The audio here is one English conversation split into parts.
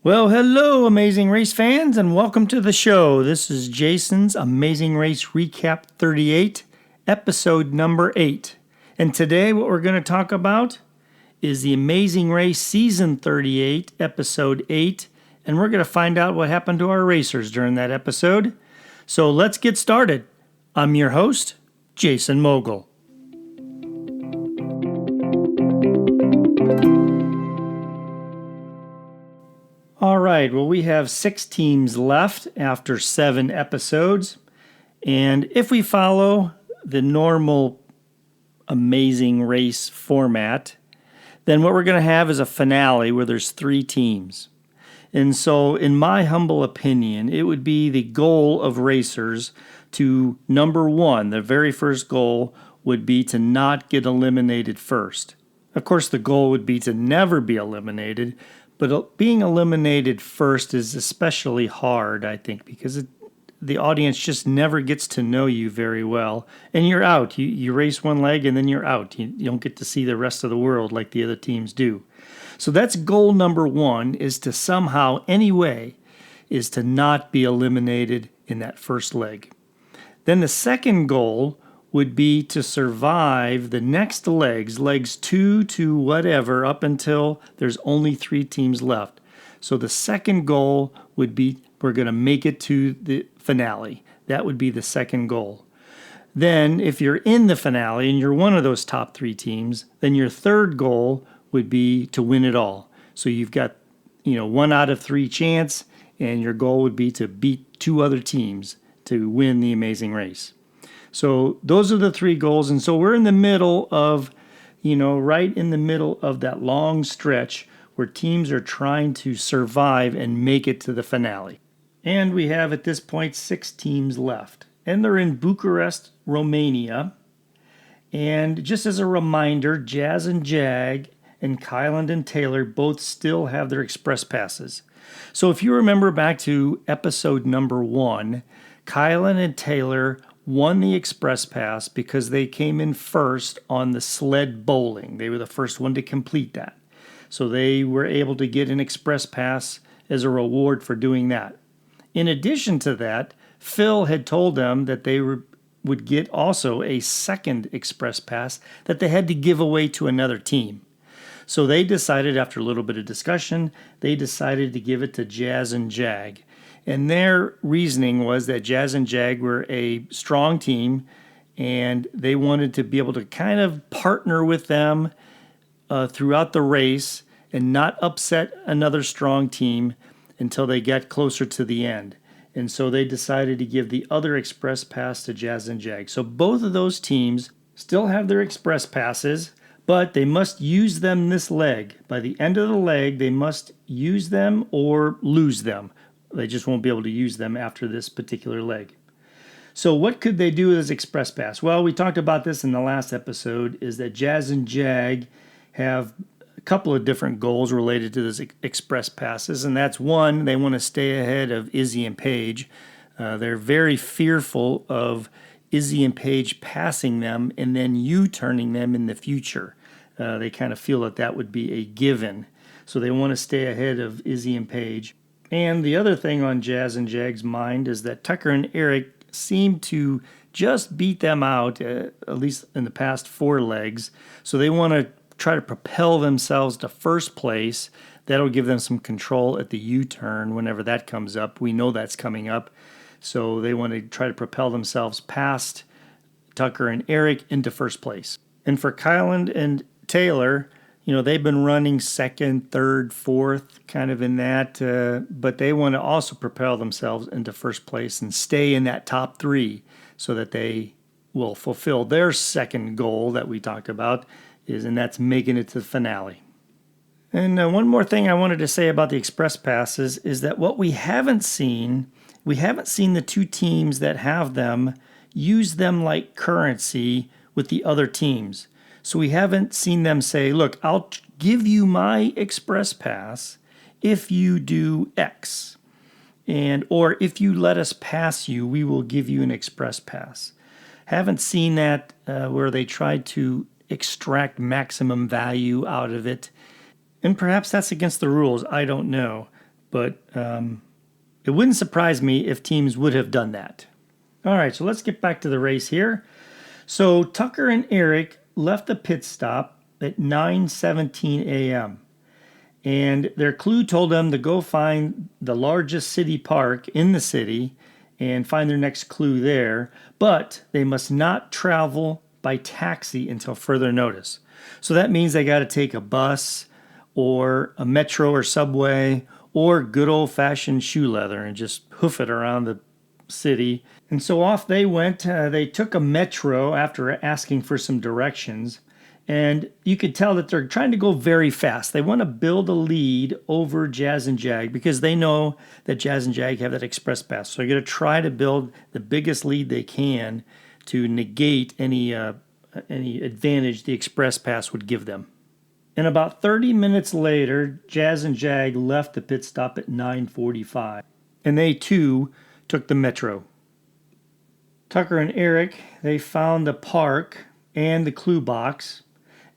Well, hello, Amazing Race fans, and welcome to the show. This is Jason's Amazing Race Recap 38, episode number 8. And today, what we're going to talk about is the Amazing Race Season 38, episode 8, and we're going to find out what happened to our racers during that episode. So let's get started. I'm your host, Jason Mogul. All right, well, we have 6 teams left after 7 episodes. And if we follow the normal Amazing Race format, then what we're going to have is a finale where there's 3 teams. And so, in my humble opinion, it would be the goal of racers to, number 1, the very first goal would be to not get eliminated first. Of course, the goal would be to never be eliminated, but being eliminated first is especially hard, I think, because the audience just never gets to know you very well. And you're out. You race one leg and then you're out. You don't get to see the rest of the world like the other teams do. So that's goal number 1, is to somehow, anyway, is to not be eliminated in that first leg. Then the second goal would be to survive the next legs 2 to whatever, up until there's only 3 teams left. So the second goal would be we're going to make it to the finale. That would be the second goal. Then if you're in the finale and you're one of those top 3 teams, then your third goal would be to win it all. So you've got, 1 out of 3 chance, and your goal would be to beat 2 other teams to win the Amazing Race. So those are the 3 goals. And so we're in the middle of, right in the middle of that long stretch where teams are trying to survive and make it to the finale. And we have at this point 6 teams left. And they're in Bucharest, Romania. And just as a reminder, Jazz and Jag and Kyland and Taylor both still have their express passes. So if you remember back to episode number 1, Kyland and Taylor won the express pass because they came in first on the sled bowling. They were the first one to complete that. So they were able to get an express pass as a reward for doing that. In addition to that, Phil had told them that they would get also a second express pass that they had to give away to another team. So they decided, after a little bit of discussion, they decided to give it to Jazz and Jag. And their reasoning was that Jazz and Jag were a strong team, and they wanted to be able to kind of partner with them throughout the race and not upset another strong team until they get closer to the end. And so they decided to give the other express pass to Jazz and Jag. So both of those teams still have their express passes, but they must use them this leg. By the end of the leg, they must use them or lose them. They just won't be able to use them after this particular leg. So what could they do with this express pass? Well, we talked about this in the last episode, is that Jazz and Jag have a couple of different goals related to this express passes. And that's one, they want to stay ahead of Izzy and Paige. They're very fearful of Izzy and Paige passing them and then U-turning them in the future. They kind of feel that would be a given. So they want to stay ahead of Izzy and Paige. And the other thing on Jazz and Jag's mind is that Tucker and Eric seem to just beat them out, at least in the past 4 legs. So they want to try to propel themselves to first place. That'll give them some control at the U-turn whenever that comes up. We know that's coming up. So they want to try to propel themselves past Tucker and Eric into first place. And for Kyland and Taylor, they've been running second, third, fourth, kind of in that, but they want to also propel themselves into first place and stay in that top 3 so that they will fulfill their second goal that we talked about, and that's making it to the finale. And one more thing I wanted to say about the express passes is that what we haven't seen the 2 teams that have them use them like currency with the other teams. So we haven't seen them say, look, I'll give you my express pass if you do X. Or if you let us pass you, we will give you an express pass. Haven't seen that where they tried to extract maximum value out of it. And perhaps that's against the rules. I don't know. but it wouldn't surprise me if teams would have done that. All right, so let's get back to the race here. So Tucker and Eric left the pit stop at 9:17 a.m. And their clue told them to go find the largest city park in the city and find their next clue there, but they must not travel by taxi until further notice. So that means they got to take a bus or a metro or subway or good old-fashioned shoe leather and just hoof it around the city. And so off they went. They took a metro after asking for some directions. And you could tell that they're trying to go very fast. They want to build a lead over Jazz and Jag because they know that Jazz and Jag have that express pass. So they're going to try to build the biggest lead they can to negate any advantage the express pass would give them. And about 30 minutes later, Jazz and Jag left the pit stop at 9:45. And they, too, took the metro. Tucker and Eric, they found the park and the clue box.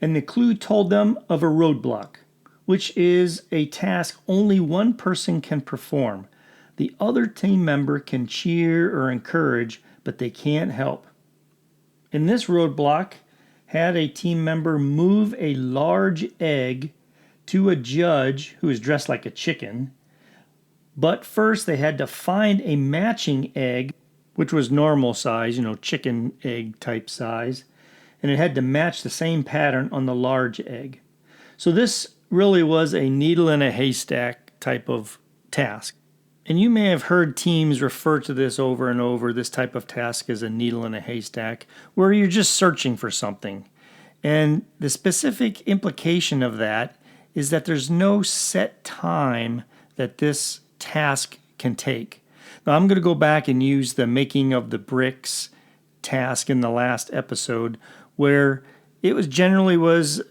And the clue told them of a roadblock, which is a task only one person can perform. The other team member can cheer or encourage, but they can't help. And this roadblock had a team member move a large egg to a judge who was dressed like a chicken. But first they had to find a matching egg, which was normal size, chicken egg type size. And it had to match the same pattern on the large egg. So this really was a needle in a haystack type of task. And you may have heard teams refer to this over and over, this type of task as a needle in a haystack, where you're just searching for something. And the specific implication of that is that there's no set time that this task can take. Now I'm going to go back and use the making of the bricks task in the last episode, where it was generally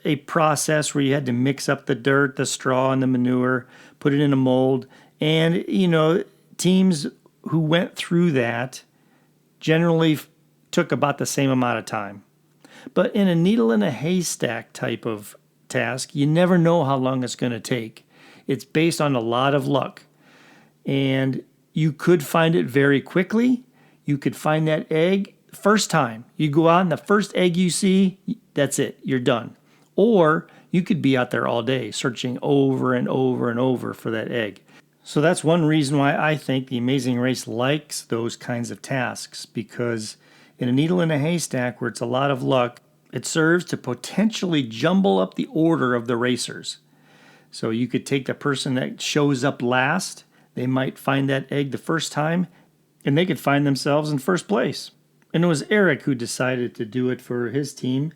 a process where you had to mix up the dirt, the straw, and the manure, put it in a mold. And, teams who went through that generally took about the same amount of time. But in a needle in a haystack type of task, you never know how long it's going to take. It's based on a lot of luck. And you could find it very quickly. You could find that egg first time. You go out and the first egg you see, that's it. You're done. Or you could be out there all day searching over and over and over for that egg. So that's one reason why I think the Amazing Race likes those kinds of tasks, because in a needle in a haystack where it's a lot of luck, it serves to potentially jumble up the order of the racers. So you could take the person that shows up last, they might find that egg the first time, and they could find themselves in first place. And it was Eric who decided to do it for his team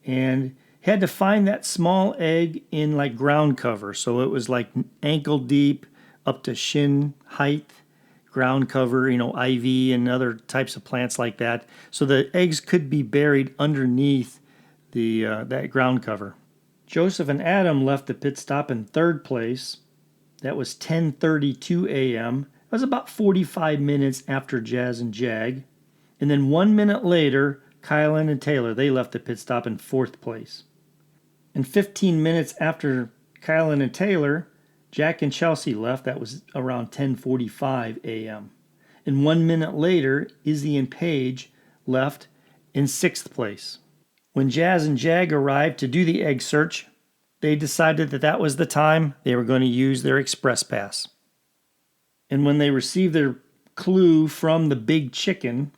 and had to find that small egg in like ground cover. So it was like ankle deep up to shin height ground cover, ivy and other types of plants like that. So the eggs could be buried underneath that ground cover. Joseph and Adam left the pit stop in third place. That was 10:32 a.m. It was about 45 minutes after Jazz and Jag. And then 1 minute later, Kylan and Taylor, they left the pit stop in fourth place. And 15 minutes after Kylan and Taylor, Jack and Chelsea left. That was around 10:45 a.m. And 1 minute later, Izzy and Paige left in sixth place. When Jazz and Jag arrived to do the egg search, they decided that was the time they were going to use their express pass. And when they received their clue from the big chicken,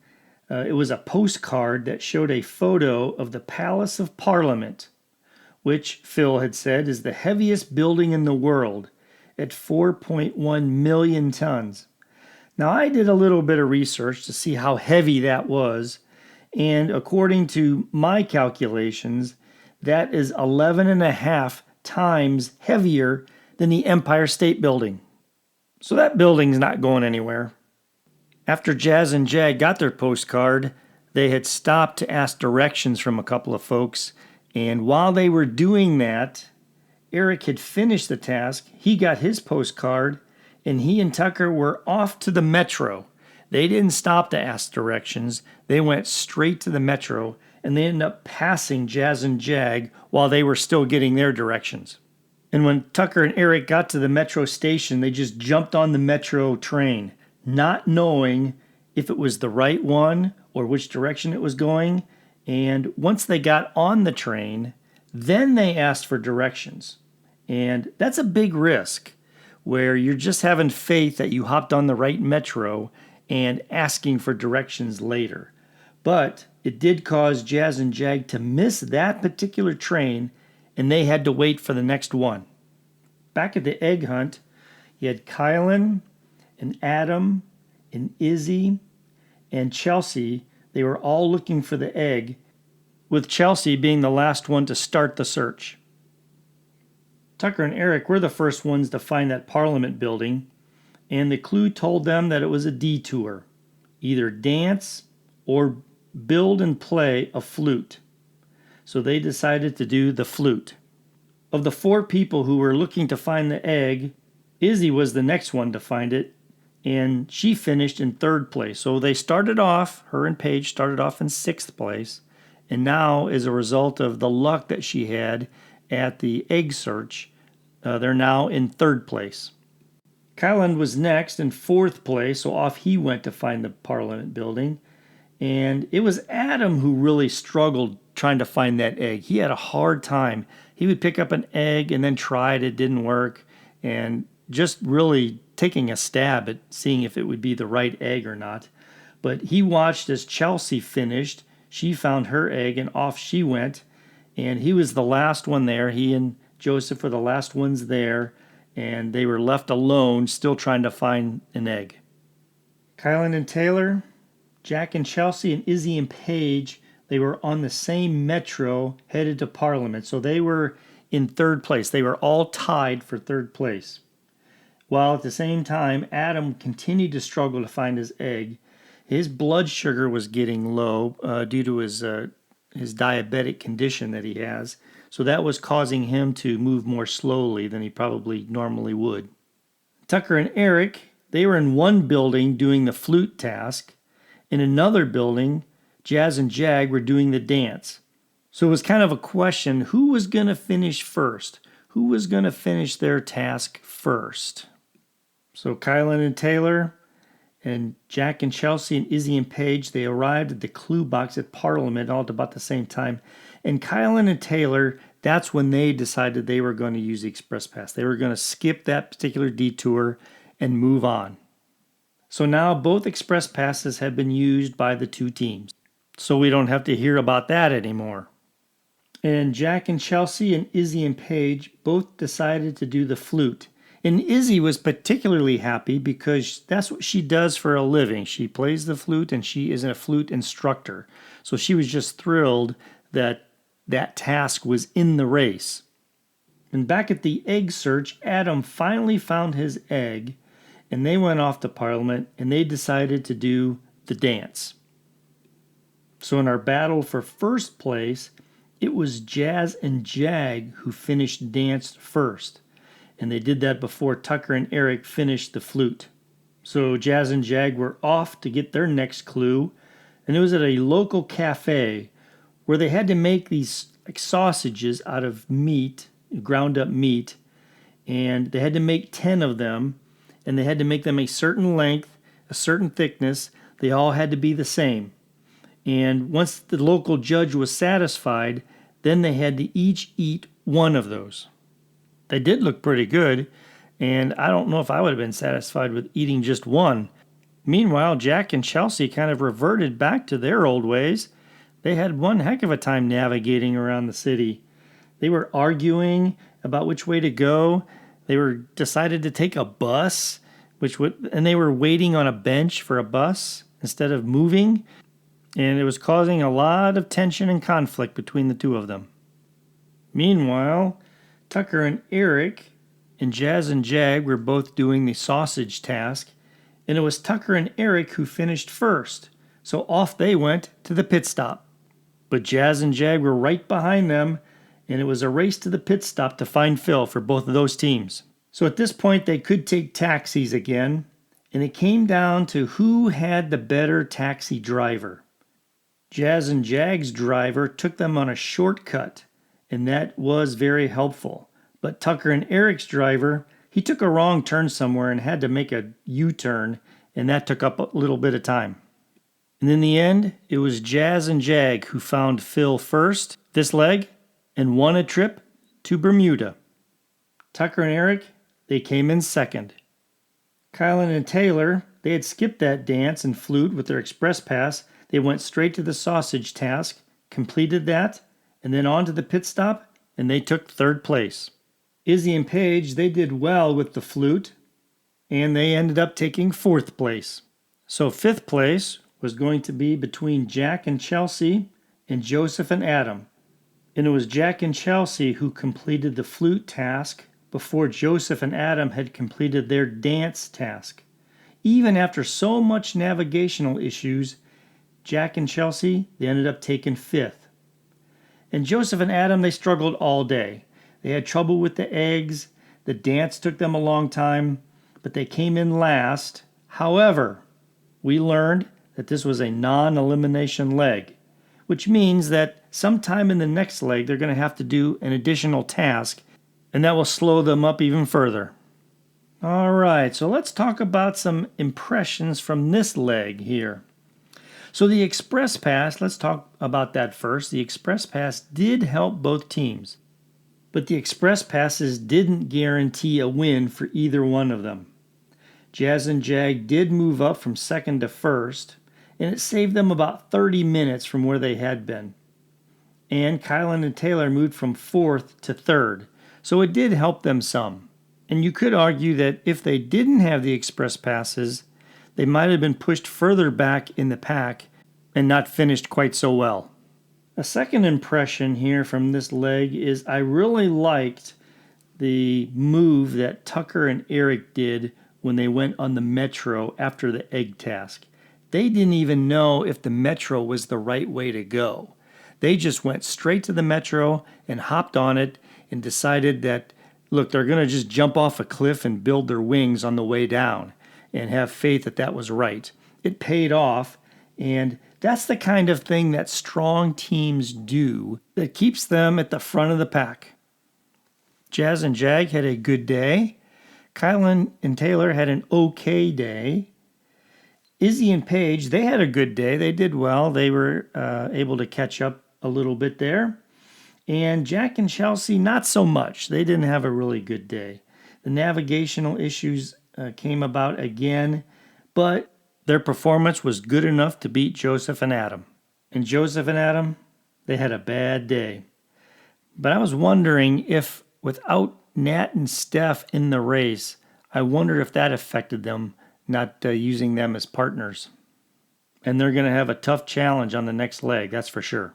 it was a postcard that showed a photo of the Palace of Parliament, which Phil had said is the heaviest building in the world at 4.1 million tons. Now, I did a little bit of research to see how heavy that was, and according to my calculations, that is 11 and a half times heavier than the Empire State Building. So that building's not going anywhere. After Jazz and Jag got their postcard, they had stopped to ask directions from a couple of folks, and while they were doing that, Eric had finished the task, he got his postcard, and he and Tucker were off to the metro. They didn't stop to ask directions, they went straight to the metro, and they ended up passing Jazz and Jag while they were still getting their directions. And when Tucker and Eric got to the metro station, they just jumped on the metro train, not knowing if it was the right one or which direction it was going. And once they got on the train, then they asked for directions. And that's a big risk where you're just having faith that you hopped on the right metro and asking for directions later. But it did cause Jazz and Jag to miss that particular train, and they had to wait for the next one. Back at the egg hunt, you had Kylan and Adam and Izzy and Chelsea. They were all looking for the egg, with Chelsea being the last one to start the search. Tucker and Eric were the first ones to find that Parliament building, and the clue told them that it was a detour, either dance or build and play a flute. So they decided to do the flute. Of the 4 people who were looking to find the egg, Izzy was the next one to find it, and she finished in 3rd place. So they started off, her and Paige started off in 6th place, and now, as a result of the luck that she had at the egg search, they're now in 3rd place. Kylan was next in 4th place, so off he went to find the Parliament building. And it was Adam who really struggled trying to find that egg. He had a hard time. He would pick up an egg and then try it didn't work, and just really taking a stab at seeing if it would be the right egg or not. But he watched as Chelsea finished. She found her egg and off she went, and he was the last one there. He and Joseph were the last ones there, and they were left alone still trying to find an egg. Kylan and Taylor, Jack and Chelsea, and Izzy and Paige, they were on the same metro headed to Parliament. So they were in 3rd place. They were all tied for 3rd place. While at the same time, Adam continued to struggle to find his egg. His blood sugar was getting low due to his diabetic condition that he has. So that was causing him to move more slowly than he probably normally would. Tucker and Eric, they were in one building doing the flute task. In another building, Jazz and Jag were doing the dance. So it was kind of a question, who was going to finish first? Who was going to finish their task first? So Kylan and Taylor and Jack and Chelsea and Izzy and Paige, they arrived at the clue box at Parliament all at about the same time. And Kylan and Taylor, that's when they decided they were going to use the Express Pass. They were going to skip that particular detour and move on. So now both Express Passes have been used by the 2 teams. So we don't have to hear about that anymore. And Jack and Chelsea and Izzy and Paige both decided to do the flute. And Izzy was particularly happy because that's what she does for a living. She plays the flute and she is a flute instructor. So she was just thrilled that that task was in the race. And back at the egg search, Adam finally found his egg, and they went off to Parliament and they decided to do the dance. So in our battle for 1st place, it was Jazz and Jag who finished dance first. And they did that before Tucker and Eric finished the flute. So Jazz and Jag were off to get their next clue, and it was at a local cafe where they had to make these sausages out of meat, ground up meat, and they had to make 10 of them, and they had to make them a certain length, a certain thickness. They all had to be the same. And once the local judge was satisfied, then they had to each eat one of those. They did look pretty good, and I don't know if I would have been satisfied with eating just one. Meanwhile, Jack and Chelsea kind of reverted back to their old ways. They had one heck of a time navigating around the city. They were arguing about which way to go. They were decided to take a bus, and they were waiting on a bench for a bus instead of moving. And it was causing a lot of tension and conflict between the 2 of them. Meanwhile, Tucker and Eric and Jazz and Jag were both doing the sausage task, and it was Tucker and Eric who finished first, so off they went to the pit stop. But Jazz and Jag were right behind them, and it was a race to the pit stop to find Phil for both of those teams. So at this point, they could take taxis again, and it came down to who had the better taxi driver. Jazz and Jag's driver took them on a shortcut, and that was very helpful. But Tucker and Eric's driver, he took a wrong turn somewhere and had to make a U-turn, and that took up a little bit of time. And in the end, it was Jazz and Jag who found Phil first this leg and won a trip to Bermuda. Tucker and Eric, they came in second. Kylan and Taylor, they had skipped that dance and flute with their express pass. They went straight to the sausage task, completed that, and then on to the pit stop, and they took third place. Izzy and Paige, they did well with the flute, and they ended up taking fourth place. So fifth place was going to be between Jack and Chelsea and Joseph and Adam. And it was Jack and Chelsea who completed the flute task before Joseph and Adam had completed their dance task. Even after so much navigational issues, Jack and Chelsea, they ended up taking fifth. And Joseph and Adam, they struggled all day. They had trouble with the eggs. The dance took them a long time, but they came in last. However, we learned that this was a non-elimination leg, which means that sometime in the next leg, they're going to have to do an additional task, and that will slow them up even further. All right, so let's talk about some impressions from this leg here. So the Express Pass, let's talk about that first. The Express Pass did help both teams, but the Express Passes didn't guarantee a win for either one of them. Jazz and Jag did move up from second to first, and it saved them about 30 minutes from where they had been. And Kylan and Taylor moved from fourth to third, so it did help them some. And you could argue that if they didn't have the Express Passes, they might have been pushed further back in the pack and not finished quite so well. A second impression here from this leg is I really liked the move that Tucker and Eric did when they went on the Metro after the egg task. They didn't even know if the Metro was the right way to go. They just went straight to the Metro and hopped on it and decided that, look, they're going to just jump off a cliff and build their wings on the way down and have faith that that was right. It paid off, and that's the kind of thing that strong teams do that keeps them at the front of the pack. Jazz and Jag had a good day. Kylan and Taylor had an okay day. Izzy and Paige, they had a good day. They did well. They were able to catch up a little bit there. And Jack and Chelsea, not so much. They didn't have a really good day. The navigational issues came about again, but their performance was good enough to beat Joseph and Adam. And Joseph and Adam, they had a bad day. But I was wondering if without Nat and Steph in the race, I wonder if that affected them, not using them as partners. And they're going to have a tough challenge on the next leg, that's for sure.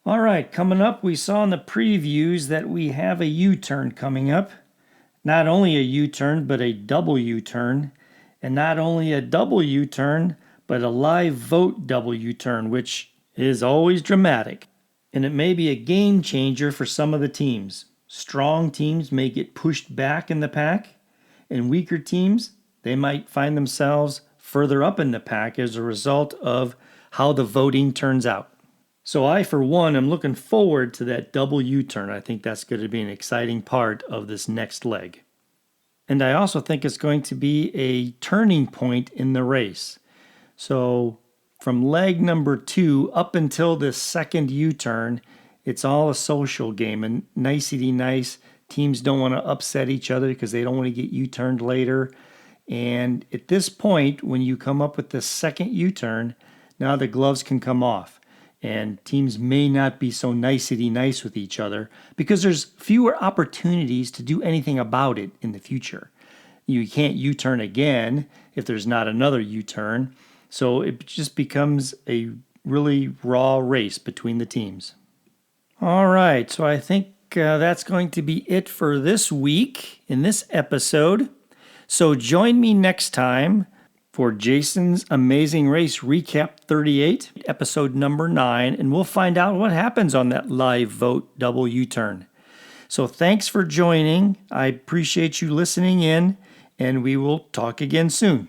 All right, coming up, we saw in the previews that we have a U-turn coming up. Not only a U-turn, but a double U-turn. And not only a double U-turn, but a live vote double U-turn, which is always dramatic. And it may be a game changer for some of the teams. Strong teams may get pushed back in the pack, and weaker teams, they might find themselves further up in the pack as a result of how the voting turns out. So I, for one, am looking forward to that double U-turn. I think that's going to be an exciting part of this next leg. And I also think it's going to be a turning point in the race. So from leg number 2 up until this second U-turn, it's all a social game and nicety nice. Teams don't want to upset each other because they don't want to get U-turned later. And at this point, when you come up with the second U-turn, now the gloves can come off. And teams may not be so nicety nice with each other because there's fewer opportunities to do anything about it in the future. You can't U-turn again if there's not another U-turn. So it just becomes a really raw race between the teams. All right, so I think that's going to be it for this week in this episode. So join me next time for Jason's Amazing Race Recap 38, episode number 9, and we'll find out what happens on that live vote double U-turn. So thanks for joining. I appreciate you listening in, and we will talk again soon.